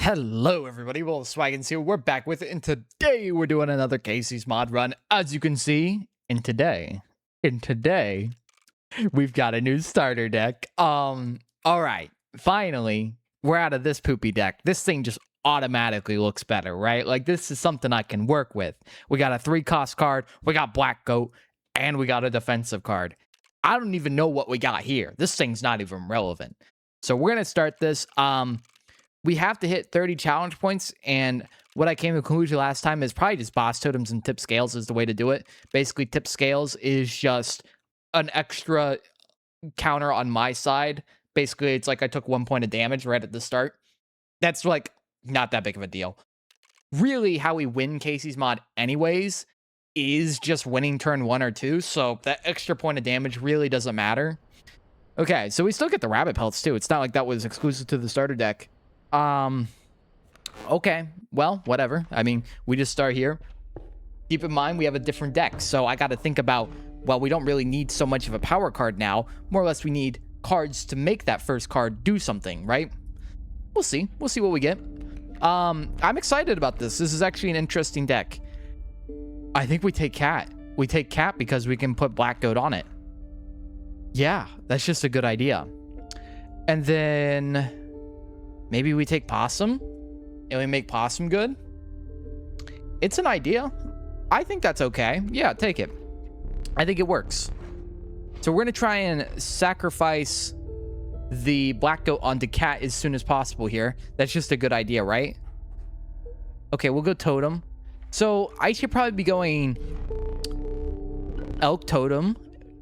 Hello everybody, Will Swaggins here. We're back with it, and today we're doing another Casey's mod run. As you can see, in today, we've got a new starter deck. Alright, finally, we're out of this poopy deck. This thing just automatically looks better, right? Like, this is something I can work with. We got a 3-cost card, we got Black Goat, and we got a defensive card. I don't even know what we got here. This thing's not even relevant. So we're gonna start this. We have to hit 30 challenge points, and what I came to the conclusion last time is probably just boss totems and tip scales is the way to do it. Basically, tip scales is just an extra counter on my side. Basically, it's like I took 1 point of damage right at the start. That's like not that big of a deal. Really, how we win Casey's mod anyways is just winning turn 1 or 2, so that extra point of damage really doesn't matter. Okay, so we still get the rabbit pelts too. It's not like that was exclusive to the starter deck. Okay, well, whatever. I mean, we just start here. Keep in mind, we have a different deck, so I got to think about, well, we don't really need so much of a power card now. More or less, we need cards to make that first card do something, right? We'll see. We'll see what we get. I'm excited about this. This is actually an interesting deck. I think we take Cat. We take Cat because we can put Black Goat on it. Yeah, that's just a good idea. And then maybe we take Possum and we make Possum good. It's an idea. I think that's okay. Yeah, take it. I think it works. So we're going to try and sacrifice the Black Goat onto Cat as soon as possible here. That's just a good idea, right? Okay, we'll go Totem. So I should probably be going Elk Totem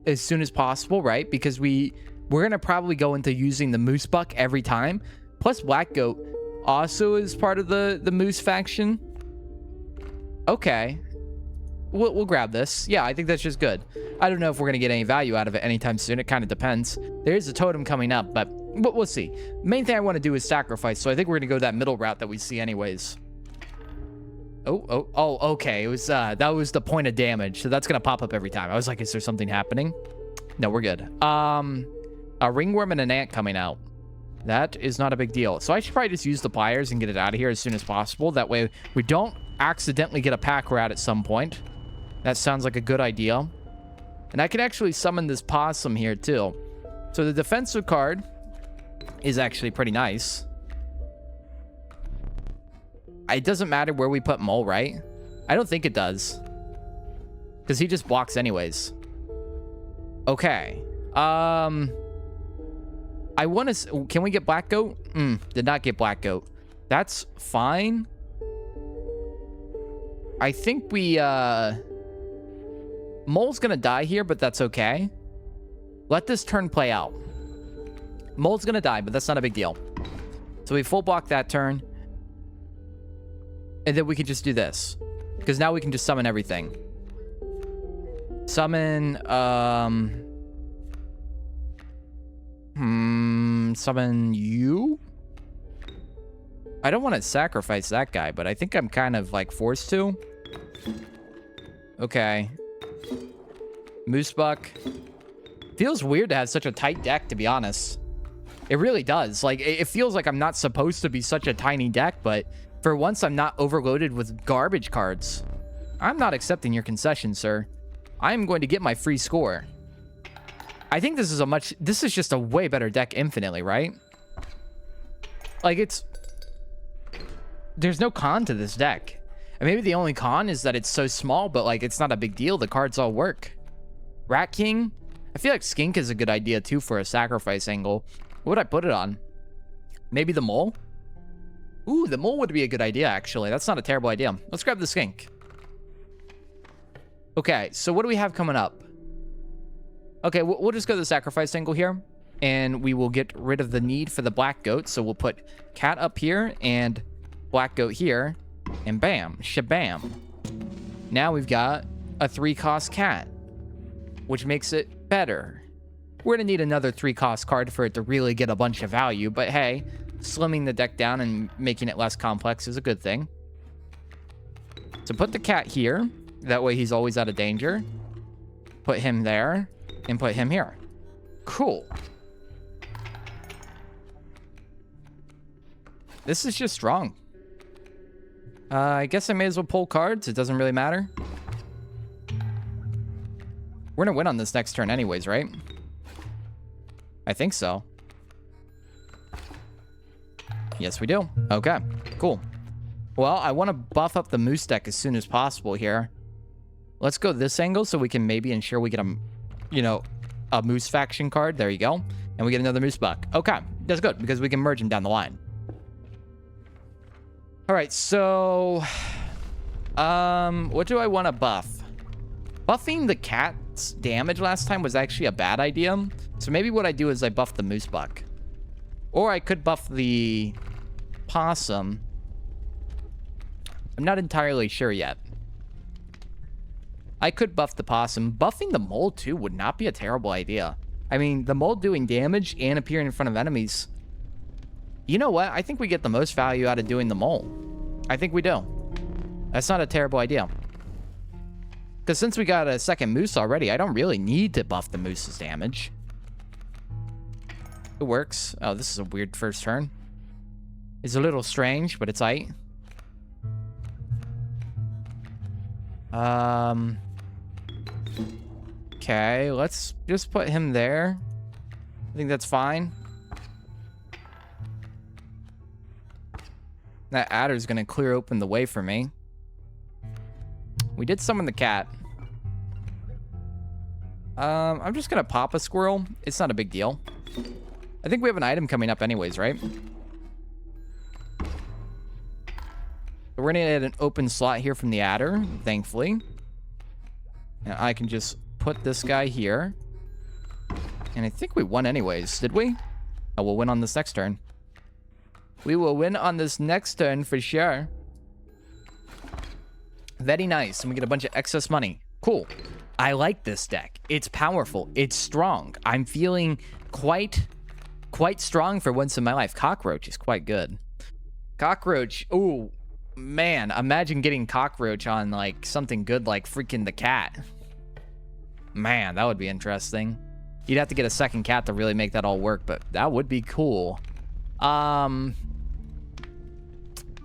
as soon as possible, right? Because we're going to probably go into using the Moose Buck every time. Plus, Black Goat also is part of the Moose faction. Okay. We'll grab this. Yeah, I think that's just good. I don't know if we're going to get any value out of it anytime soon. It kind of depends. There is a totem coming up, but we'll see. Main thing I want to do is sacrifice, so I think we're going to go that middle route that we see anyways. Oh, okay. It was that was the point of damage, so that's going to pop up every time. I was like, is there something happening? No, we're good. A ringworm and an ant coming out. That is not a big deal. So I should probably just use the pliers and get it out of here as soon as possible. That way we don't accidentally get a pack rat at some point. That sounds like a good idea. And I can actually summon this possum here too. So the defensive card is actually pretty nice. It doesn't matter where we put Mole, right? I don't think it does. Because he just blocks anyways. Okay. I want to... Can we get Black Goat? Did not get Black Goat. That's fine. I think we... Mole's going to die here, but that's okay. Let this turn play out. Mole's going to die, but that's not a big deal. So we full block that turn. And then we can just do this. Because now we can just summon everything. Summon... Summon you? I don't want to sacrifice that guy, but I think I'm kind of like forced to. Okay. Moosebuck. Feels weird to have such a tight deck, to be honest. It really does. Like, it feels like I'm not supposed to be such a tiny deck, but for once I'm not overloaded with garbage cards. I'm not accepting your concession, sir. I'm going to get my free score. I think this is just a way better deck infinitely, right? Like, there's no con to this deck. And maybe the only con is that it's so small, but like, it's not a big deal. The cards all work. Rat King. I feel like Skink is a good idea too for a sacrifice angle. What would I put it on? Maybe the Mole? Ooh, the Mole would be a good idea, actually. That's not a terrible idea. Let's grab the Skink. Okay, so what do we have coming up? Okay, we'll just go to the sacrifice angle here, and we will get rid of the need for the Black Goat. So we'll put Cat up here and Black Goat here, and bam, shabam. Now we've got a 3-cost Cat, which makes it better. We're going to need another 3-cost card for it to really get a bunch of value, but hey, slimming the deck down and making it less complex is a good thing. So put the Cat here. That way he's always out of danger. Put him there. And put him here. Cool. This is just strong. I guess I may as well pull cards. It doesn't really matter. We're gonna win on this next turn anyways, right? I think so. Yes, we do. Okay, cool. Well, I want to buff up the moose deck as soon as possible here. Let's go this angle so we can maybe ensure we get a moose faction card. There you go. And we get another moose buck. Okay, that's good because we can merge them down the line. All right, so what do I want to buff? Buffing the cat's damage last time was actually a bad idea. So maybe what I do is I buff the moose buck. Or I could buff the possum. I'm not entirely sure yet. I could buff the possum. Buffing the mole too would not be a terrible idea. I mean, the mole doing damage and appearing in front of enemies. You know what? I think we get the most value out of doing the mole. I think we do. That's not a terrible idea. Because since we got a second moose already, I don't really need to buff the moose's damage. It works. Oh, this is a weird first turn. It's a little strange, but it's aight. Okay, let's just put him there. I think that's fine. That adder's gonna clear open the way for me. We did summon the cat. I'm just gonna pop a squirrel. It's not a big deal. I think we have an item coming up anyways, right? So we're gonna get an open slot here from the adder, thankfully. And I can just put this guy here. And I think we won anyways, did we? Oh, we'll win on this next turn. We will win on this next turn for sure. Very nice. And we get a bunch of excess money. Cool. I like this deck. It's powerful. It's strong. I'm feeling quite strong for once in my life. Cockroach is quite good. Cockroach. Ooh, man. Imagine getting cockroach on like something good like freaking the cat. Man, that would be interesting. You'd have to get a second cat to really make that all work, but that would be cool.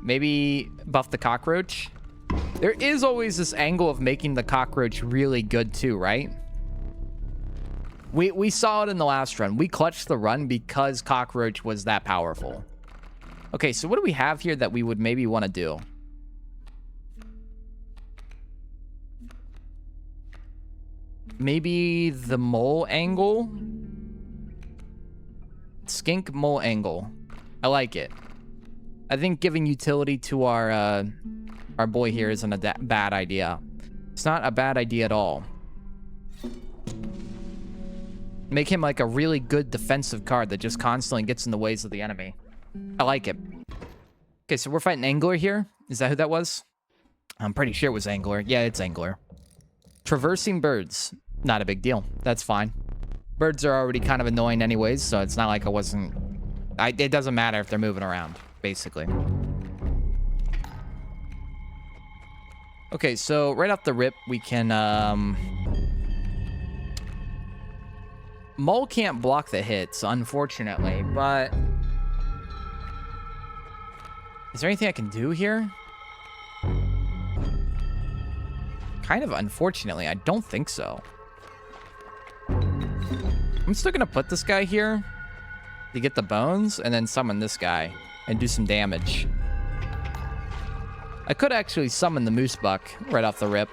Maybe buff the cockroach. There is always this angle of making the cockroach really good too, right? We saw it in the last run. We clutched the run because cockroach was that powerful. Okay, so what do we have here that we would maybe want to do? Maybe the mole angle? Skink mole angle. I like it. I think giving utility to our boy here isn't a bad idea. It's not a bad idea at all. Make him like a really good defensive card that just constantly gets in the ways of the enemy. I like it. Okay, so we're fighting Angler here. Is that who that was? I'm pretty sure it was Angler. Yeah, it's Angler. Traversing birds. Not a big deal. That's fine. Birds are already kind of annoying anyways, so it's not like I wasn't... it doesn't matter if they're moving around, basically. Okay, so right off the rip, we can... Mole can't block the hits, unfortunately, but... Is there anything I can do here? Kind of unfortunately, I don't think so. I'm still gonna put this guy here to get the bones and then summon this guy and do some damage. I could actually summon the moose buck right off the rip.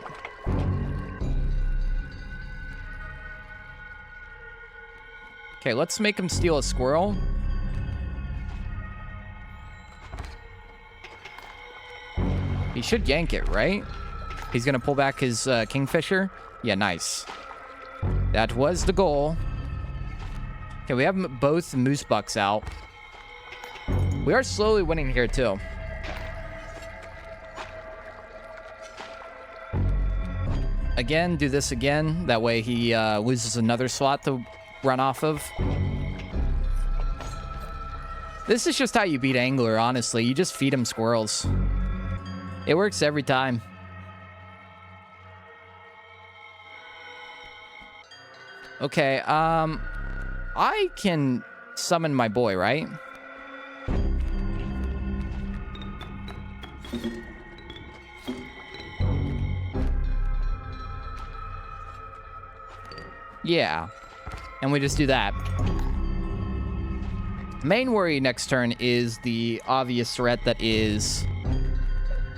Okay, let's make him steal a squirrel. He should yank it, right? He's gonna pull back his kingfisher. Yeah, nice. That was the goal. Okay, we have both moose bucks out. We are slowly winning here, too. Again, do this again. That way he loses another slot to run off of. This is just how you beat Angler, honestly. You just feed him squirrels. It works every time. Okay, I can summon my boy, right? Yeah. And we just do that. Main worry next turn is the obvious threat that is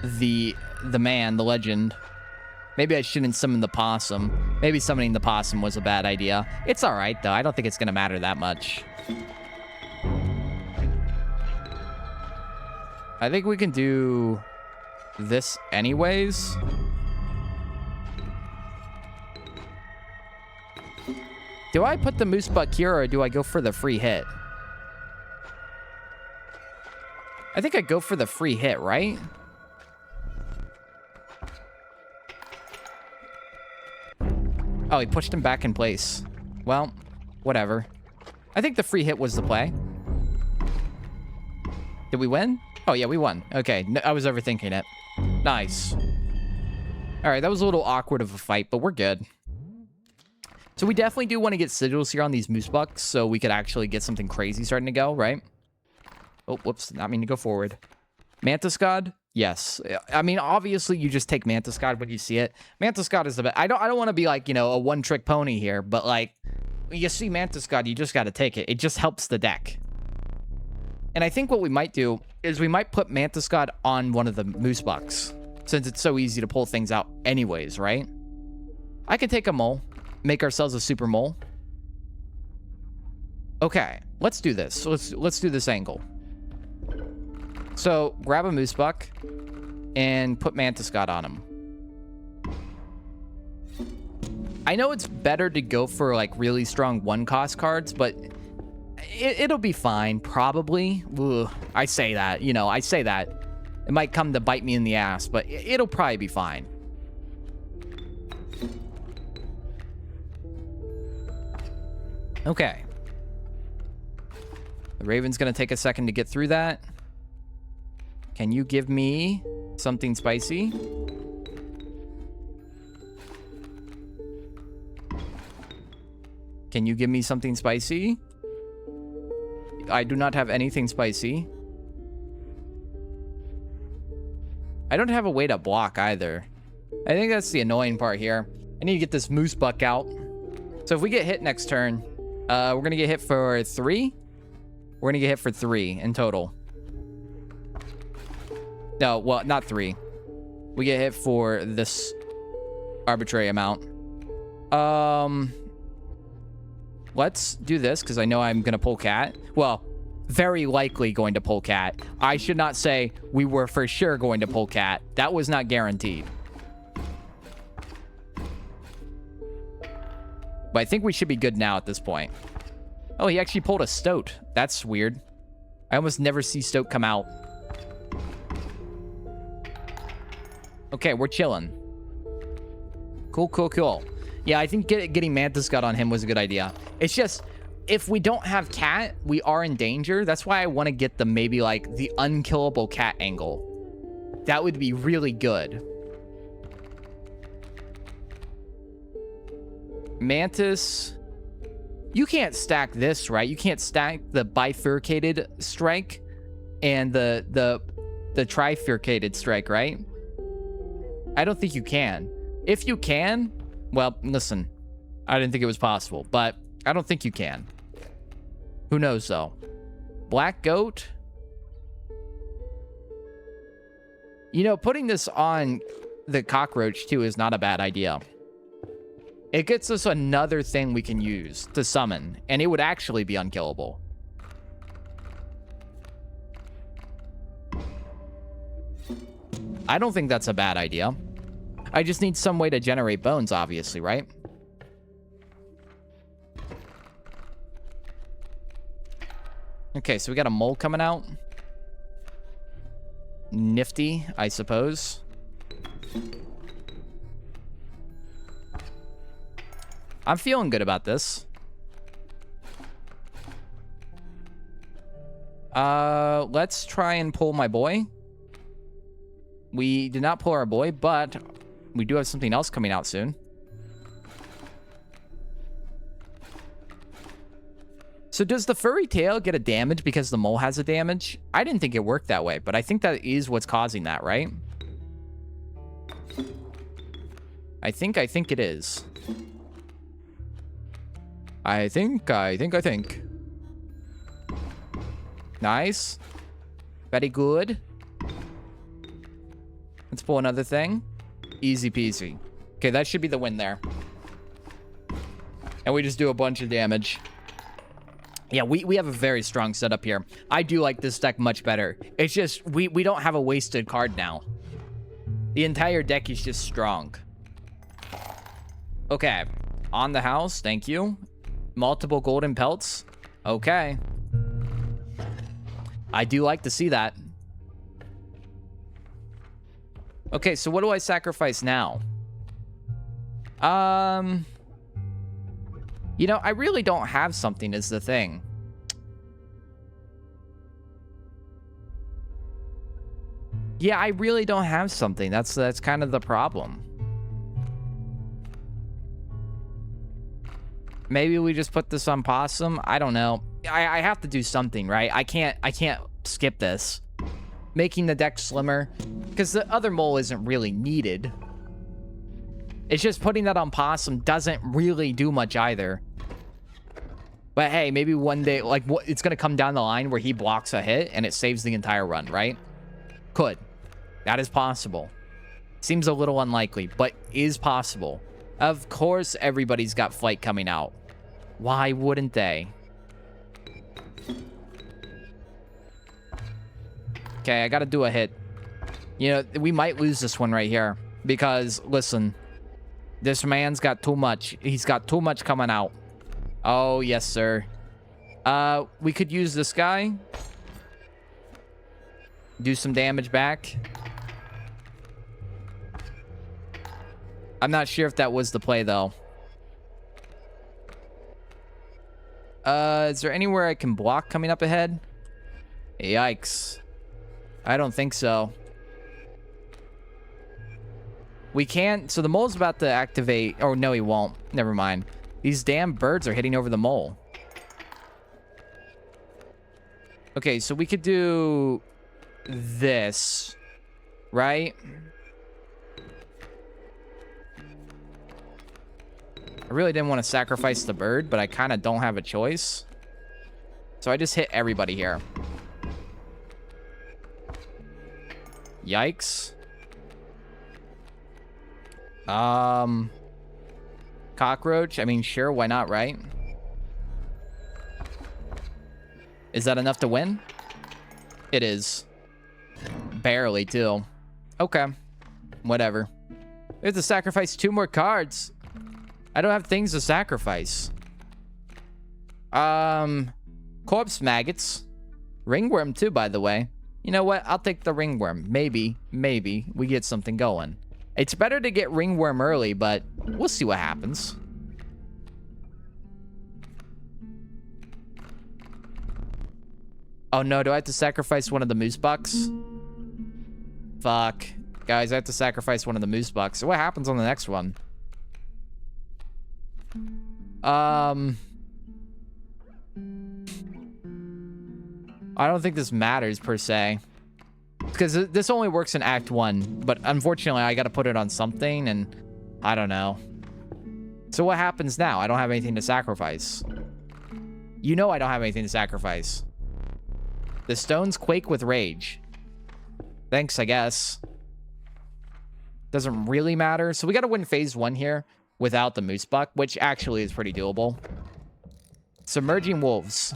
the man, the legend. Maybe I shouldn't summon the possum. Maybe summoning the possum was a bad idea. It's all right, though. I don't think it's going to matter that much. I think we can do this anyways. Do I put the moose buck here, or do I go for the free hit? I think I go for the free hit, right? Oh, he pushed him back in place. Well, whatever. I think the free hit was the play. Did we win? Oh, yeah, we won. Okay, I was overthinking it. Nice. All right, that was a little awkward of a fight, but we're good. So we definitely do want to get sigils here on these moose bucks so we could actually get something crazy starting to go, right? Oh, whoops, not mean to go forward. Mantis God? Yes. I mean, obviously, you just take Mantis God when you see it. Mantis God is the best. I don't want to be like, you know, a one-trick pony here, but like, when you see Mantis God, you just got to take it. It just helps the deck. And I think what we might do is we might put Mantis God on one of the moose bucks, since it's so easy to pull things out anyways, right? I could take a mole, make ourselves a super mole. Okay, let's do this. Let's do this angle. So grab a moose buck and put Mantis God on him. I know it's better to go for like really strong one-cost cards, but it'll be fine, probably. Ugh, I say that, you know, I say that. It might come to bite me in the ass, but it'll probably be fine. Okay. The Raven's going to take a second to get through that. Can you give me something spicy? Can you give me something spicy? I do not have anything spicy. I don't have a way to block either. I think that's the annoying part here. I need to get this moose buck out. So if we get hit next turn, we're going to get hit for 3. We're going to get hit for 3 in total. No, well, not 3. We get hit for this arbitrary amount. Let's do this, because I know I'm going to pull cat. Well, very likely going to pull cat. I should not say we were for sure going to pull cat. That was not guaranteed. But I think we should be good now at this point. Oh, he actually pulled a stoat. That's weird. I almost never see stoat come out. Okay, we're chilling. Cool, cool, cool. Yeah, I think getting Mantis God on him was a good idea. It's just, if we don't have cat, we are in danger. That's why I want to get the maybe like the unkillable cat angle. That would be really good. Mantis. You can't stack this, right? You can't stack the bifurcated strike and the trifurcated strike, right? I don't think you can. If you can, well, listen, I didn't think it was possible, but I don't think you can. Who knows, though? Black Goat. You know, putting this on the cockroach, too, is not a bad idea. It gets us another thing we can use to summon, and it would actually be unkillable. I don't think that's a bad idea. I just need some way to generate bones, obviously, right? Okay, so we got a mole coming out. Nifty, I suppose. I'm feeling good about this. Let's try and pull my boy. We did not pull our boy, but we do have something else coming out soon. So does the furry tail get a damage because the mole has a damage? I didn't think it worked that way, but I think that is what's causing that, right? I think it is. I think. Nice. Very good. Let's pull another thing. Easy peasy. Okay, that should be the win there. And we just do a bunch of damage. Yeah, we have a very strong setup here. I do like this deck much better. It's just, we don't have a wasted card now. The entire deck is just strong. Okay. On the house, thank you. Multiple golden pelts. Okay. I do like to see that. Okay, so what do I sacrifice now? You know, I really don't have something is the thing. Yeah, I really don't have something. That's kind of the problem. Maybe we just put this on Possum. I don't know. I have to do something, right? I can't skip this. Making the deck slimmer, because the other mole isn't really needed. It's just putting that on Possum doesn't really do much either. But hey, maybe one day, like, it's going to come down the line where he blocks a hit and it saves the entire run, right? Could. That is possible. Seems a little unlikely, but is possible. Of course, everybody's got Flight coming out. Why wouldn't they? Okay, I got to do a hit. You know, we might lose this one right here. Because, listen, this man's got too much. He's got too much coming out. Oh, yes, sir. We could use this guy. Do some damage back. I'm not sure if that was the play, though. Is there anywhere I can block coming up ahead? Yikes. I don't think so. We can't... So the mole's about to activate... Oh, no, he won't. Never mind. These damn birds are hitting over the mole. Okay, so we could do... this. Right? I really didn't want to sacrifice the bird, but I kind of don't have a choice. So I just hit everybody here. Yikes. Cockroach? I mean, sure, why not, right? Is that enough to win? It is. Barely, too. Okay. Whatever. We have to sacrifice 2 more cards. I don't have things to sacrifice. Corpse maggots. Ringworm, too, by the way. You know what? I'll take the ringworm. Maybe we get something going. It's better to get ringworm early, but we'll see what happens. Oh no, do I have to sacrifice one of the moose bucks? Fuck. Guys, I have to sacrifice one of the moose bucks. So what happens on the next one? I don't think this matters per se. Because this only works in Act 1. But unfortunately, I got to put it on something, and I don't know. So what happens now? I don't have anything to sacrifice. You know I don't have anything to sacrifice. The stones quake with rage. Thanks, I guess. Doesn't really matter. So we got to win phase 1 here without the moose buck, which actually is pretty doable. Submerging wolves.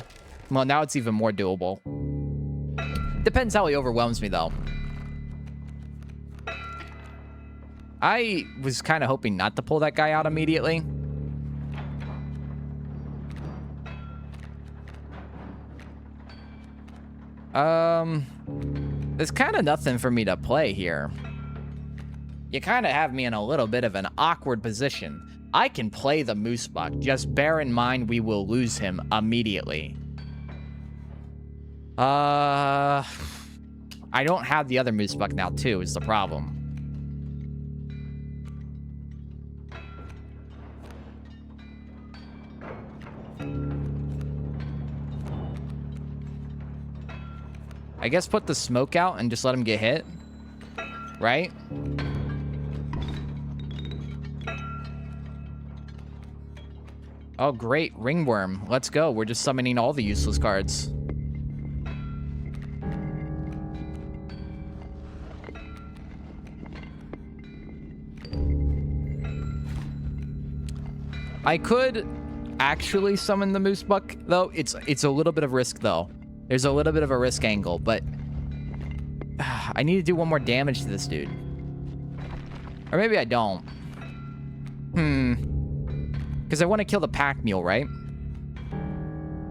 Well, now it's even more doable. Depends how he overwhelms me, though. I was kind of hoping not to pull that guy out immediately. There's kind of nothing for me to play here. You kind of have me in a little bit of an awkward position. I can play the moose buck. Just bear in mind we will lose him immediately. I don't have the other moose buck now, too, is the problem. I guess put the smoke out and just let him get hit. Right? Oh, great. Ringworm. Let's go. We're just summoning all the useless cards. I could actually summon the moose buck, though. It's a little bit of risk, though. There's a little bit of a risk angle, but I need to do one more damage to this dude. Or maybe I don't. Because I want to kill the pack mule, right?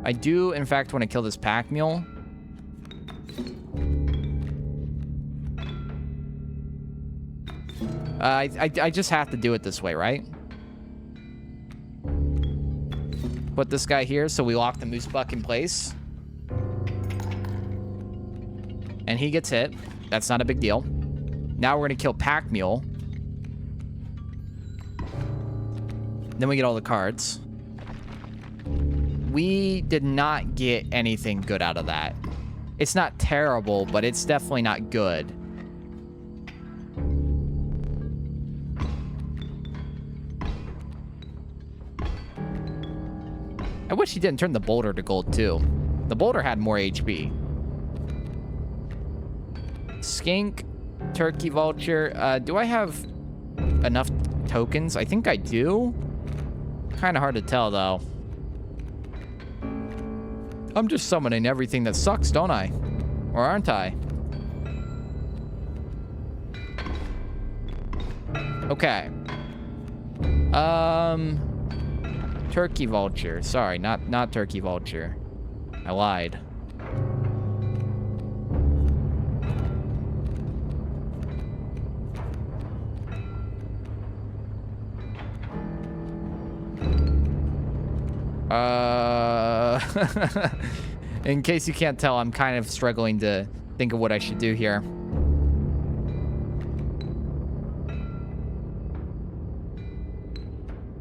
I do, in fact, want to kill this pack mule. I just have to do it this way, right? Put this guy here so we lock the moose buck in place. And he gets hit. That's not a big deal. Now we're going to kill pack mule. Then we get all the cards. We did not get anything good out of that. It's not terrible, but it's definitely not good. I wish he didn't turn the boulder to gold, too. The boulder had more HP. Skink, turkey vulture. Do I have enough tokens? I think I do. Kind of hard to tell, though. I'm just summoning everything that sucks, don't I? Or aren't I? Okay. Turkey vulture. Sorry, not turkey vulture. I lied. In case you can't tell, I'm kind of struggling to think of what I should do here.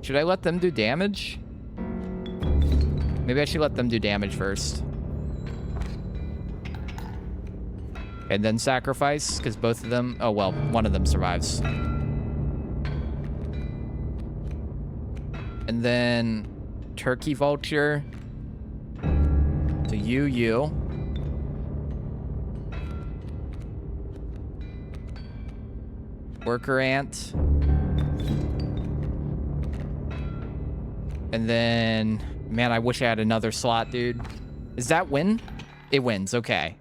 Should I let them do damage? Maybe I should let them do damage first. And then sacrifice, because both of them... Oh, well, one of them survives. And then turkey vulture. So you. Worker ant. And then, man, I wish I had another slot, dude. Is that win? It wins, okay.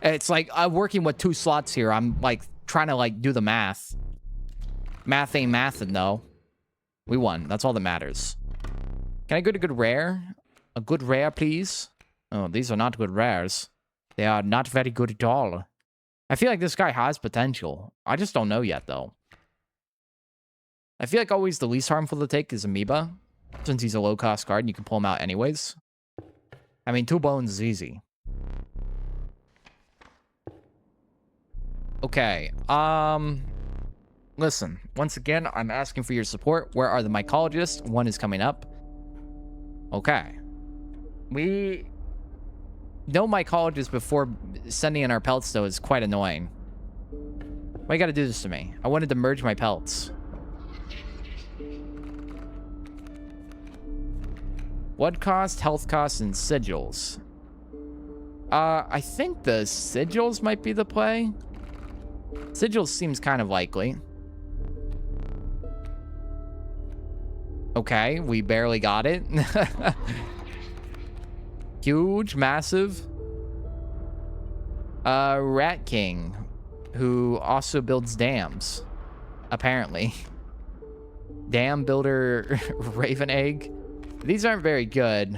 It's like I'm working with 2 slots here. I'm like trying to like do the math. Math ain't mathin', though. We won. That's all that matters. Can I get a good rare? A good rare, please? Oh, these are not good rares. They are not very good at all. I feel like this guy has potential. I just don't know yet, though. I feel like always the least harmful to take is Amoeba. Since he's a low-cost card and you can pull him out anyways. I mean, 2 bones is easy. Okay. Listen. Once again, I'm asking for your support. Where are the mycologists? One is coming up. Okay. We... No mycologist before sending in our pelts, though, is quite annoying. Why you gotta do this to me? I wanted to merge my pelts. What cost, health costs, and sigils? I think the sigils might be the play. Sigils seems kind of likely. Okay, we barely got it. Huge, massive. Rat King, who also builds dams, apparently. Dam builder, Raven Egg. These aren't very good.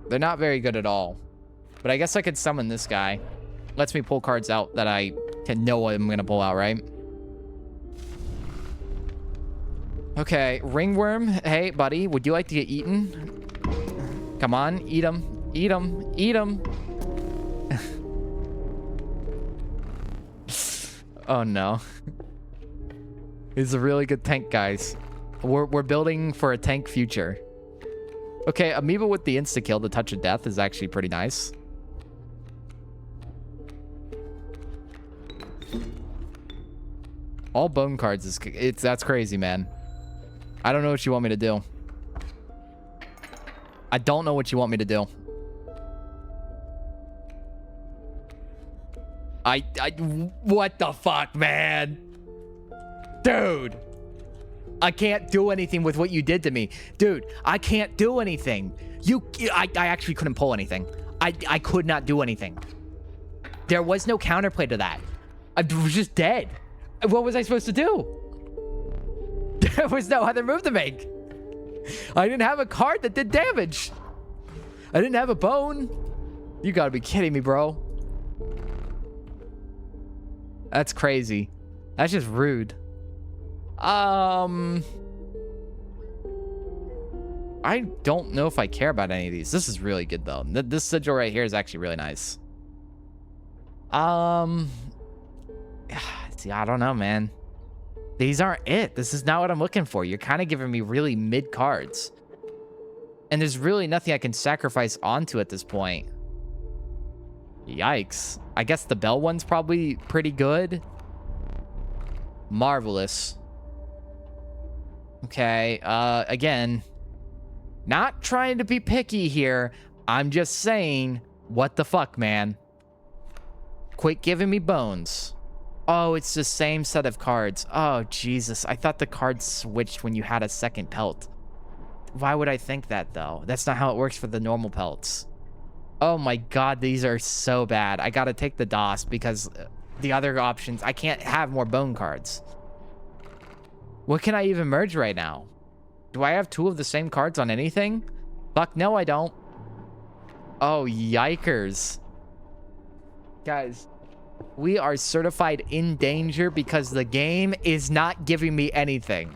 They're not very good at all. But I guess I could summon this guy. Lets me pull cards out that I can know what I'm gonna pull out, right? Okay, Ringworm. Hey, buddy, would you like to get eaten? Come on, eat him. Eat him. Eat him. Oh, no. He's a really good tank, guys. We're building for a tank future. Okay, Amoeba with the insta-kill, the Touch of Death, is actually pretty nice. All bone cards is that's crazy, man. I don't know what you want me to do. I don't know what you want me to do. What the fuck, man? Dude. I can't do anything with what you did to me. Dude, I can't do anything. I actually couldn't pull anything. I could not do anything. There was no counterplay to that. I was just dead. What was I supposed to do? There was no other move to make. I didn't have a card that did damage. I didn't have a bone. You gotta be kidding me, bro. That's crazy. That's just rude. I don't know if I care about any of these. This is really good, though. This sigil right here is actually really nice. See, I don't know, man. These aren't it. This is not what I'm looking for. You're kind of giving me really mid cards. And there's really nothing I can sacrifice onto at this point. Yikes. I guess the bell one's probably pretty good. Marvelous. Okay, again, not trying to be picky here. I'm just saying, what the fuck, man? Quit giving me bones. Oh, it's the same set of cards. Oh, Jesus. I thought the cards switched when you had a second pelt. Why would I think that, though? That's not how it works for the normal pelts. Oh my god, these are so bad. I gotta take the DOS because the other options, I can't have more bone cards. What can I even merge right now? Do I have two of the same cards on anything? Fuck, no, I don't. Oh, yikers. Guys, we are certified in danger because the game is not giving me anything.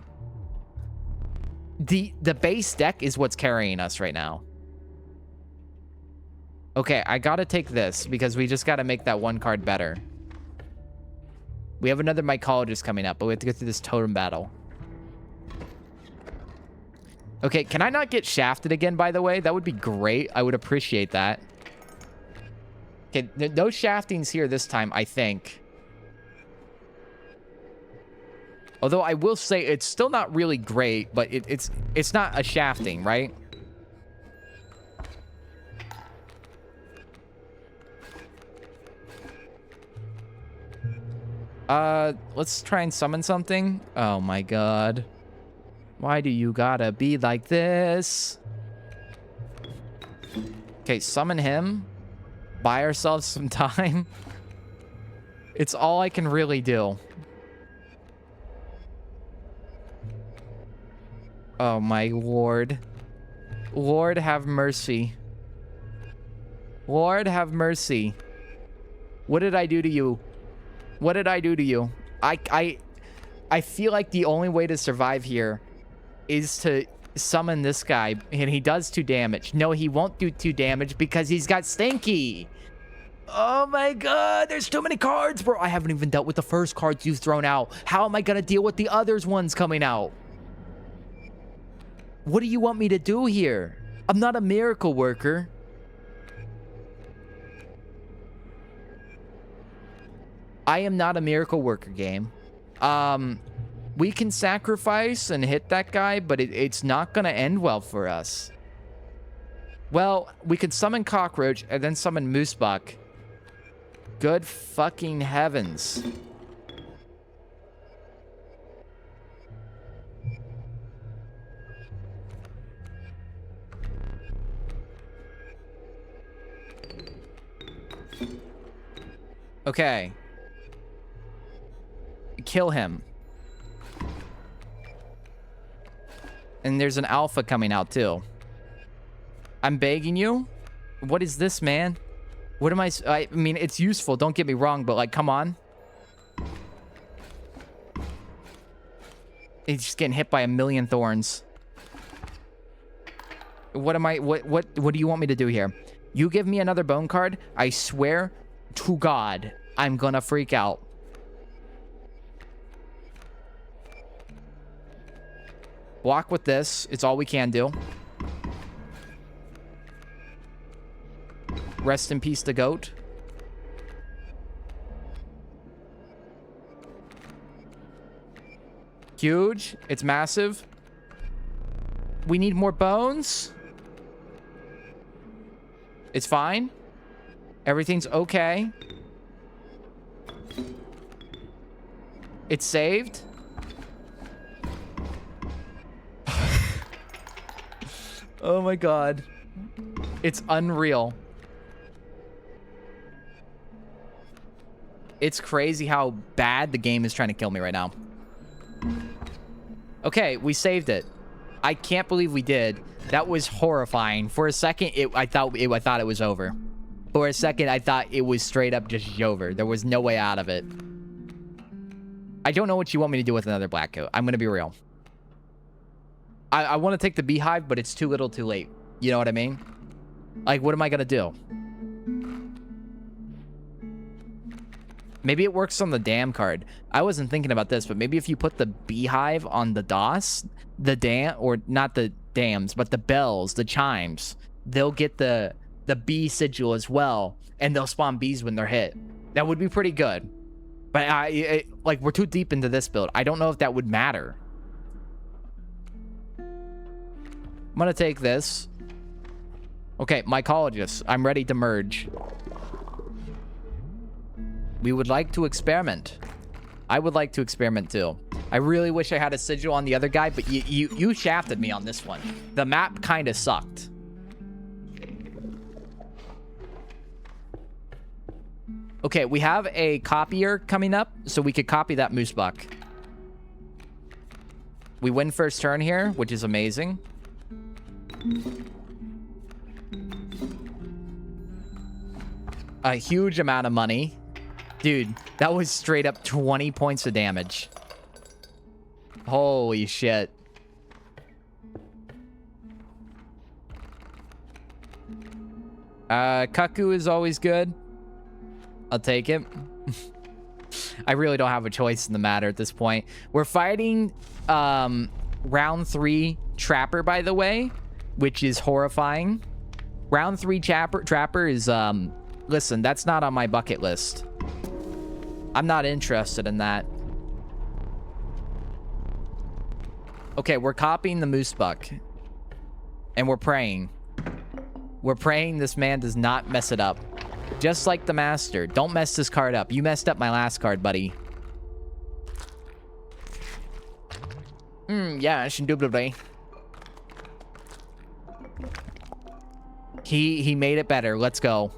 The base deck is what's carrying us right now. Okay, I gotta take this because we just gotta make that one card better. We have another mycologist coming up, but we have to go through this totem battle. Okay, can I not get shafted again, by the way? That would be great. I would appreciate that. Okay, no shaftings here this time, I think. Although I will say it's still not really great, but it's not a shafting, right? Let's try and summon something. Oh my god. Why do you gotta be like this? Okay, summon him. Buy ourselves some time. It's all I can really do. Oh my lord. Lord have mercy. Lord have mercy. What did I do to you? What did I do to you? I feel like the only way to survive here is to summon this guy, and he does 2 damage. No, he won't do 2 damage because he's got Stinky. Oh my god, there's too many cards, bro. I haven't even dealt with the first cards you've thrown out. How am I gonna deal with the others ones coming out? What do you want me to do here? I'm not a miracle worker. I am not a miracle worker, game. We can sacrifice and hit that guy, but it's not gonna end well for us. Well, we could summon Cockroach and then summon Moosebuck. Good fucking heavens. Okay. Kill him. And there's an alpha coming out too. I'm begging you. What is this, man? What am I mean, it's useful, don't get me wrong, but like, come on. He's just getting hit by a million thorns. What do you want me to do here? You give me another bone card, I swear to God, I'm gonna freak out. Block with this. It's all we can do. Rest in peace, the goat. Huge. It's massive. We need more bones. It's fine. Everything's okay. It's saved. Oh my god. It's unreal. It's crazy how bad the game is trying to kill me right now. Okay, we saved it. I can't believe we did. That was horrifying. For a second, I thought it was over. For a second, I thought it was straight up just over. There was no way out of it. I don't know what you want me to do with another black coat. I'm going to be real. I want to take the beehive, but it's too little too late. You know what I mean? Like, what am I going to do? Maybe it works on the dam card. I wasn't thinking about this, but maybe if you put the beehive on the DOS, the dam, or not the dams, but the bells, the chimes, they'll get the bee sigil as well, and they'll spawn bees when they're hit. That would be pretty good. But like, we're too deep into this build. I don't know if that would matter. I'm gonna take this. Okay, mycologist, I'm ready to merge. We would like to experiment. I would like to experiment too. I really wish I had a sigil on the other guy, but you shafted me on this one. The map kind of sucked. Okay, we have a copier coming up, so we could copy that moose buck. We win first turn here, which is amazing. A huge amount of money. Dude, that was straight up 20 points of damage. Holy shit. Cuckoo is always good. I'll take it. I really don't have a choice in the matter at this point. We're fighting round 3 Trapper, by the way, which is horrifying. Round 3 Trapper is, listen, that's not on my bucket list. I'm not interested in that. Okay, we're copying the moose buck. And we're praying. We're praying this man does not mess it up. Just like the master. Don't mess this card up. You messed up my last card, buddy. Yeah, indubitably. He made it better. Let's go.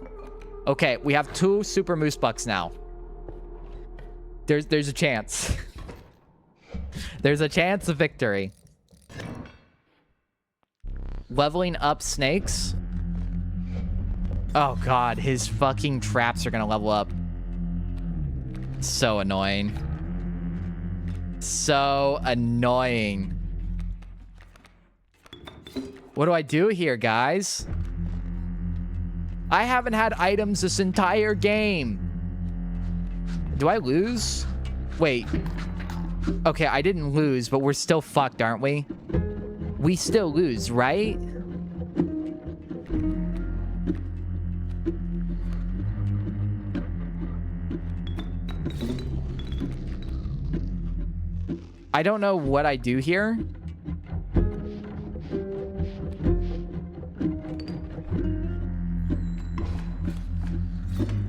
Okay, we have 2 super moose bucks now. There's a chance. There's a chance of victory. Leveling up snakes. Oh god, his fucking traps are gonna level up. So annoying. So annoying. What do I do here, guys? I haven't had items this entire game. Do I lose? Wait. Okay, I didn't lose, but we're still fucked, aren't we? We still lose, right? I don't know what I do here.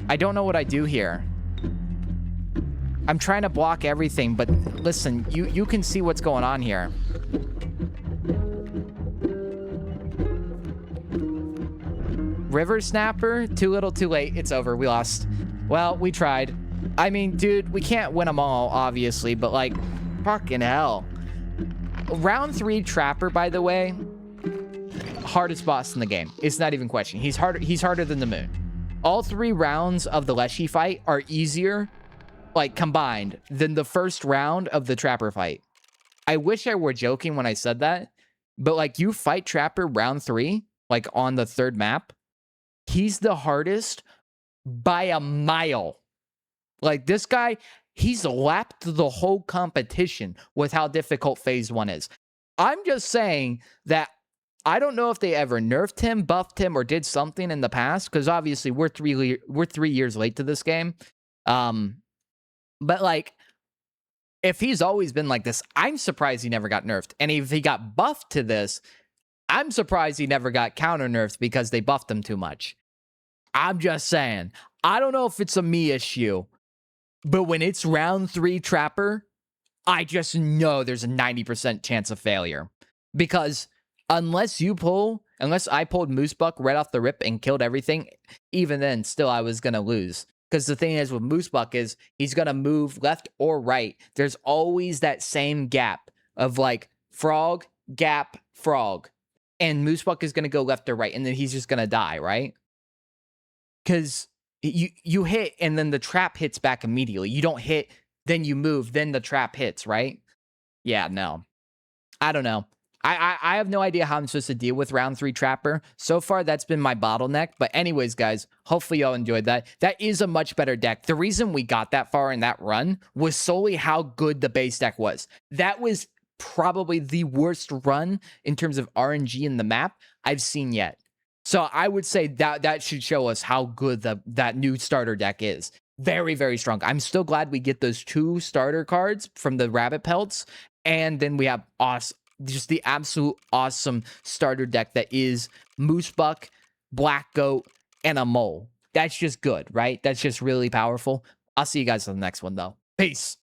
I don't know what I do here. I'm trying to block everything, but listen, you can see what's going on here. River Snapper, too little too late. It's over. We lost. Well, we tried. I mean, dude, we can't win them all, obviously, but like, fucking hell. Round 3 Trapper, by the way, hardest boss in the game. It's not even question. He's harder than the moon. All 3 rounds of the Leshy fight are easier, like, combined, than the first round of the Trapper fight. I wish I were joking when I said that, but, like, you fight Trapper round 3, like, on the 3rd map, he's the hardest by a mile. Like, this guy, he's lapped the whole competition with how difficult phase 1 is. I'm just saying that I don't know if they ever nerfed him, buffed him, or did something in the past, because obviously we're 3 years late to this game. But like, if he's always been like this, I'm surprised he never got nerfed. And if he got buffed to this, I'm surprised he never got counter nerfed because they buffed him too much. I'm just saying. I don't know if it's a me issue, but when it's round 3 Trapper, I just know there's a 90% chance of failure. Because unless I pulled Moosebuck right off the rip and killed everything, even then, still I was going to lose. Because the thing is with Moosebuck is he's going to move left or right. There's always that same gap of like frog, gap, frog. And Moosebuck is going to go left or right, and then he's just going to die, right? Because you hit, and then the trap hits back immediately. You don't hit, then you move, then the trap hits, right? Yeah, no. I don't know. I have no idea how I'm supposed to deal with round 3 Trapper. So far, that's been my bottleneck. But anyways, guys, hopefully y'all enjoyed that. That is a much better deck. The reason we got that far in that run was solely how good the base deck was. That was probably the worst run in terms of RNG in the map I've seen yet. So I would say that should show us how good that new starter deck is. Very, very strong. I'm still glad we get those 2 starter cards from the Rabbit Pelts. And then we have just the absolute awesome starter deck that is Moosebuck, Black Goat, and a Mole. That's just good, right? That's just really powerful. I'll see you guys on the next one, though. Peace.